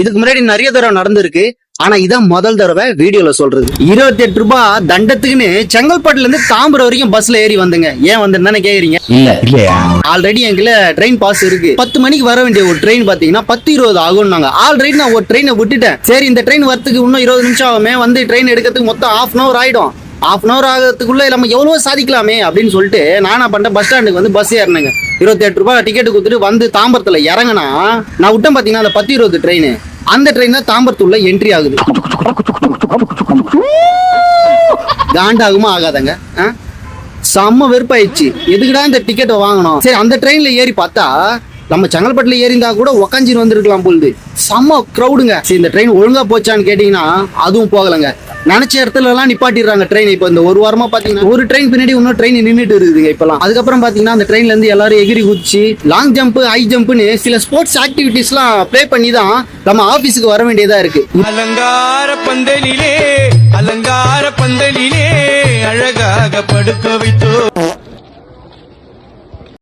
இதுக்கு முன்னாடி நிறைய தடவை நடந்திருக்கு. ஆனா இதான் முதல் தடவை வீடியோல சொல்றது. 28 ரூபாய் தண்டத்துக்குன்னு செங்கல்பட்டுல இருந்து தாம்பரம் வரைக்கும் பஸ்ல ஏறி வந்துங்க. ஏன் வந்தேன்னு கேக்குறீங்க? இல்லையா, ஆல்ரெடி எங்களை ட்ரெயின் பாஸ் இருக்கு. 10 மணிக்கு வர வேண்டிய ஒரு ட்ரெயின் பாத்தீங்கன்னா 10:20 ஆகும்னாங்க. ஆல்ரெடி நான் ஒரு ட்ரெயினை விட்டுட்டேன். சரி, இந்த ட்ரெயின் வரத்துக்கு இன்னும் 20 நிமிஷம் ஆகுமே, வந்து ட்ரெயின் எடுக்கிறதுக்கு மொத்தம் 1/2 hour ஆயிடும். 1/2 hour ஆகிறதுக்குள்ள நம்ம எவ்வளவு சாதிக்கலாமே அப்படின்னு சொல்லிட்டு நானா பண்ணிட்டேன், பஸ் ஸ்டாண்டுக்கு வந்து பஸ் ஏறினேங்க. 28 ரூபாய் டிக்கெட் கொடுத்துட்டு வந்து தாம்பரத்துல இறங்கினா நான் விட்டேன் பாத்தீங்கன்னா அந்த 10:20 ட்ரெயின். அந்த ட்ரெயின் தான் தாம்பரத்துள்ள என்ட்ரி ஆகுது. காண்டாகுமா ஆகாதங்க? செம்ம வெறுப்பாயிடுச்சு. எதுக்குடா இந்த டிக்கெட்டை வாங்கணும்? சரி, அந்த ட்ரெயின்ல ஏறி பார்த்தா நம்ம செங்கல்பட்டுல ஏறிந்தா கூட உக்காஞ்சின்னு வந்திருக்கலாம் போலுது. செம்ம கிரௌடுங்க. சரி, இந்த ட்ரெயின் ஒழுங்கா போச்சான்னு கேட்டீங்கன்னா அதுவும் போகலங்க. நினைச்ச இடத்துல எல்லாம் நிப்பாட்டிடுறாங்க ட்ரெயின். இப்போ இந்த ஒரு வாரமா பாத்தீங்கன்னா ஒரு ட்ரெயின் பின்னாடி இன்னொரு ட்ரெயின் நின்றுட்டு இருக்குதுங்க இப்பெல்லாம். அதுக்கப்புறம் பாத்தீங்கன்னா அந்த ட்ரெயின்ல இருந்து எல்லாரும் எகிரி குதிச்சு லாங் ஜம்ப், ஹை ஜம்ப்னு சில ஸ்போர்ட்ஸ் ஆக்டிவிட்டிஸ் எல்லாம் ப்ளே பண்ணி தான் நம்ம ஆபீஸுக்கு வர வேண்டியதா இருக்கு. அலங்கார பந்தலிலே அழகாக படுக்க வைத்தோ.